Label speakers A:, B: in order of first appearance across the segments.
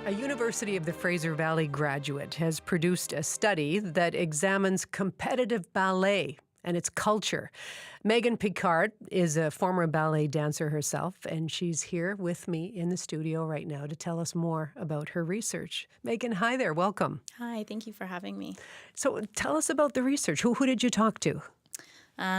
A: A University of the Fraser Valley graduate has produced a study that examines competitive ballet and its culture. Meigan Picard is a former ballet dancer herself, and she's here with me in the studio right now to tell us more about her research. Meigan, hi there. Welcome.
B: Hi, thank you for having me.
A: So tell us about the research. Who did you talk to?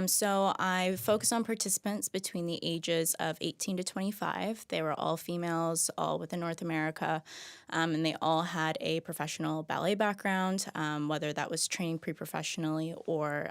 B: So I focused on participants between the ages of 18 to 25. They were all females, all within North America, and they all had a professional ballet background, whether that was training pre-professionally or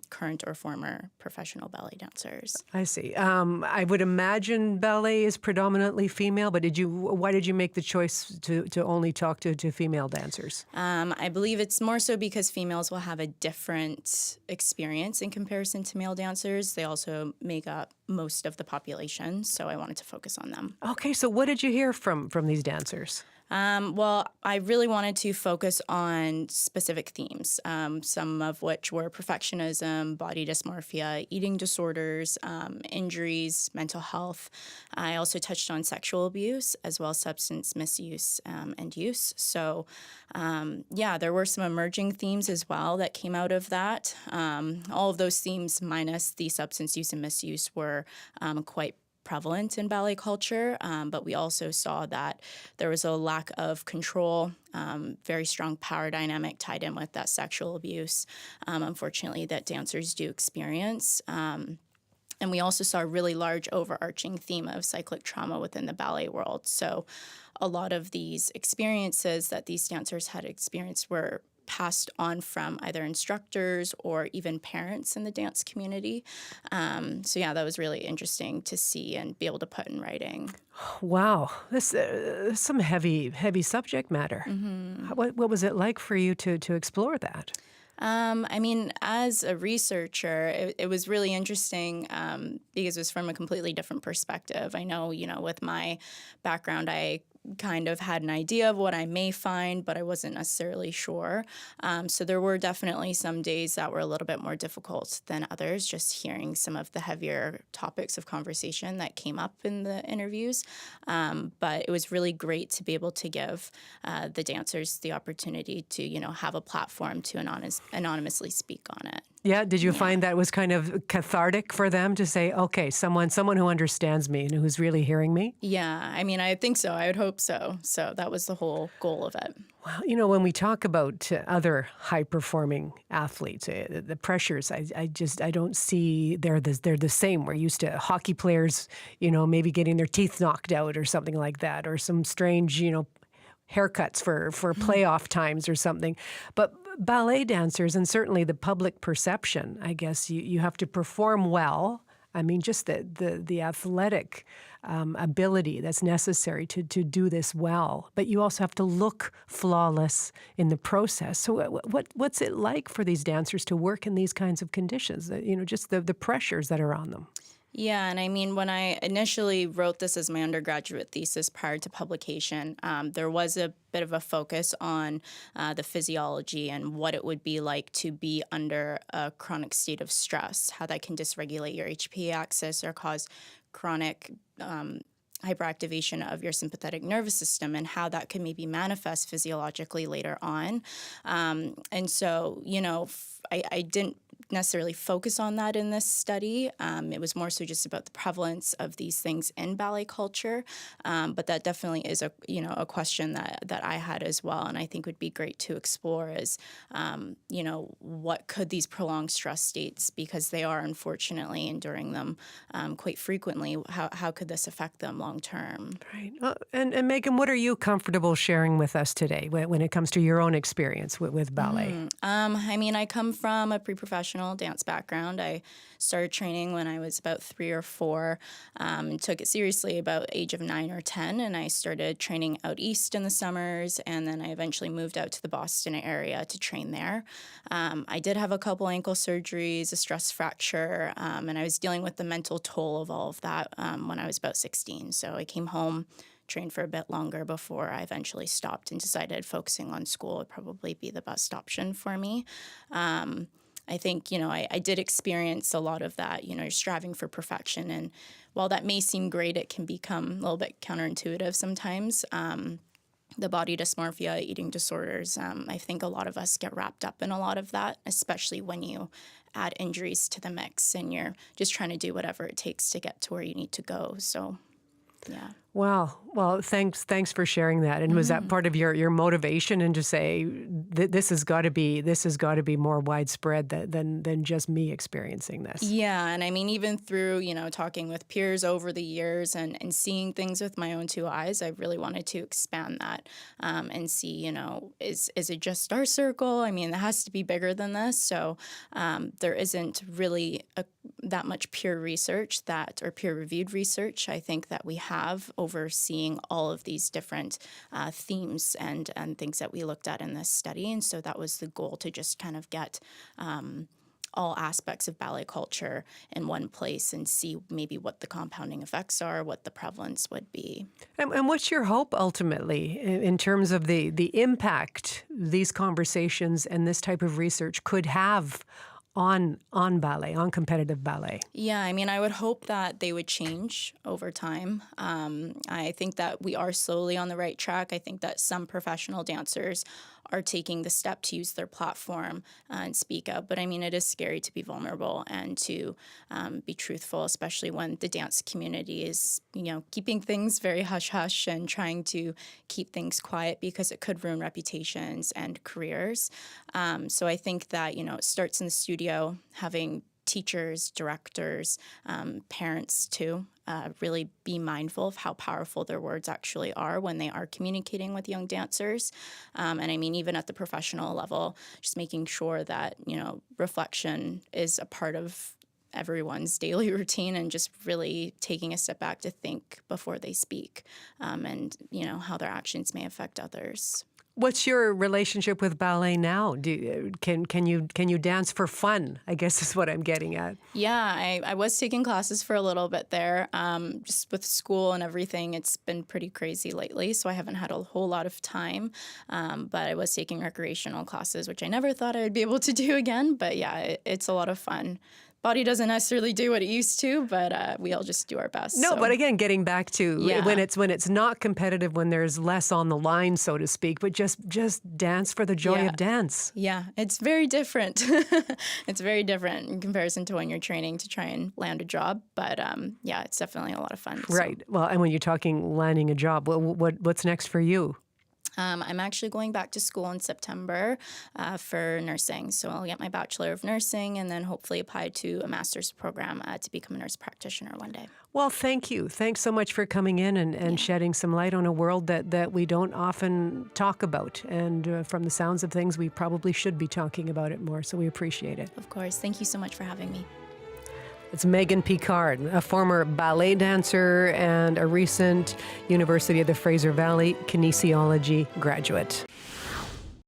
B: current or former professional ballet dancers.
A: I see. I would imagine ballet is predominantly female, but why did you make the choice to only talk to female dancers?
B: I believe it's more so because females will have a different experience in comparison to male dancers. They also make up most of the population, so I wanted to focus on them.
A: Okay, so what did you hear from these dancers?
B: Well, I really wanted to focus on specific themes, some of which were perfectionism, body dysmorphia, eating disorders, injuries, mental health. I also touched on sexual abuse as well as substance misuse and use. So, there were some emerging themes as well that came out of that. All of those themes minus the substance use and misuse were quite prevalent in ballet culture, but we also saw that there was a lack of control, very strong power dynamic tied in with that sexual abuse, unfortunately, that dancers do experience. And we also saw a really large overarching theme of cyclic trauma within the ballet world. So a lot of these experiences that these dancers had experienced were passed on from either instructors or even parents in the dance community. That was really interesting to see and be able to put in writing.
A: Wow, this some heavy subject matter.
B: Mm-hmm.
A: What was it like for you to explore that?
B: As a researcher, it was really interesting because it was from a completely different perspective. I know, with my background, I kind of had an idea of what I may find, but I wasn't necessarily sure. So there were definitely some days that were a little bit more difficult than others, just hearing some of the heavier topics of conversation that came up in the interviews. But it was really great to be able to give the dancers the opportunity to, have a platform to anonymously speak on it.
A: Yeah, did you find that was kind of cathartic for them to say, okay, someone who understands me and who's really hearing me?
B: Yeah, I think so. I would hope so. So that was the whole goal of it.
A: Well, when we talk about other high-performing athletes, the pressures, I don't see they're the same. We're used to hockey players, maybe getting their teeth knocked out or something like that, or some strange, haircuts for playoff times or something. But ballet dancers, and certainly the public perception, I guess you have to perform well. I mean, just the athletic ability that's necessary to do this well. But you also have to look flawless in the process. So what's it like for these dancers to work in these kinds of conditions? Just the pressures that are on them.
B: Yeah, and when I initially wrote this as my undergraduate thesis prior to publication, there was a bit of a focus on the physiology and what it would be like to be under a chronic state of stress, how that can dysregulate your HPA axis or cause chronic hyperactivation of your sympathetic nervous system and how that can maybe manifest physiologically later on. I didn't necessarily focus on that in this study. It was more so just about the prevalence of these things in ballet culture. But that definitely is a question that I had as well, and I think would be great to explore is, what could these prolonged stress states, because they are unfortunately enduring them quite frequently, how could this affect them long term?
A: Right. And Meigan, what are you comfortable sharing with us today when it comes to your own experience with ballet?
B: I come from a pre-professional dance background. I started training when I was about 3 or 4, and took it seriously about age of 9 or 10, and I started training out east in the summers, and then I eventually moved out to the Boston area to train there. I did have a couple ankle surgeries, a stress fracture, and I was dealing with the mental toll of all of that when I was about 16. So I came home, trained for a bit longer before I eventually stopped and decided focusing on school would probably be the best option for me. I think, I did experience a lot of that, you're striving for perfection. And while that may seem great, it can become a little bit counterintuitive sometimes. the body dysmorphia, eating disorders. I think a lot of us get wrapped up in a lot of that, especially when you add injuries to the mix and you're just trying to do whatever it takes to get to where you need to go. So, yeah.
A: Wow. Well, thanks for sharing that. And was that part of your motivation, and to say this has got to be more widespread than just me experiencing this?
B: Yeah, and I mean, even through, talking with peers over the years and seeing things with my own two eyes, I really wanted to expand that and see, is it just our circle? I mean, it has to be bigger than this. So there isn't really that much peer research or peer-reviewed research, I think, that we have overseeing all of these different themes and things that we looked at in this study. And so that was the goal, to just kind of get all aspects of ballet culture in one place and see maybe what the compounding effects are, what the prevalence would be.
A: And what's your hope ultimately in terms of the impact these conversations and this type of research could have on ballet, on competitive ballet?
B: Yeah, I mean, I would hope that they would change over time. I think that we are slowly on the right track. I think that some professional dancers are taking the step to use their platform and speak up. But I mean, it is scary to be vulnerable and to be truthful, especially when the dance community is, keeping things very hush-hush and trying to keep things quiet because it could ruin reputations and careers. So I think that, it starts in the studio, having teachers, directors, parents too, really be mindful of how powerful their words actually are when they are communicating with young dancers. And I mean, even at the professional level, just making sure that, reflection is a part of everyone's daily routine, and just really taking a step back to think before they speak, and, how their actions may affect others.
A: What's your relationship with ballet now? Can you dance for fun, I guess is what I'm getting at.
B: Yeah, I was taking classes for a little bit there. Just with school and everything, it's been pretty crazy lately, so I haven't had a whole lot of time. But I was taking recreational classes, which I never thought I would be able to do again. But yeah, it's a lot of fun. Body doesn't necessarily do what it used to, but we all just do our best.
A: No,
B: so.
A: But again, getting back to when it's not competitive, when there's less on the line, so to speak, but just dance for the joy of dance.
B: Yeah, it's very different. It's very different in comparison to when you're training to try and land a job. But yeah, it's definitely a lot of fun.
A: Right. So. Well, and when you're talking landing a job, what's next for you?
B: I'm actually going back to school in September for nursing. So I'll get my Bachelor of Nursing and then hopefully apply to a master's program to become a nurse practitioner one day. Well,
A: thank you. Thanks so much for coming in and shedding some light on a world that we don't often talk about. And from the sounds of things, we probably should be talking about it more. So we appreciate it.
B: Of course. Thank you so much for having me.
A: It's Meigan Picard, a former ballet dancer and a recent University of the Fraser Valley kinesiology graduate.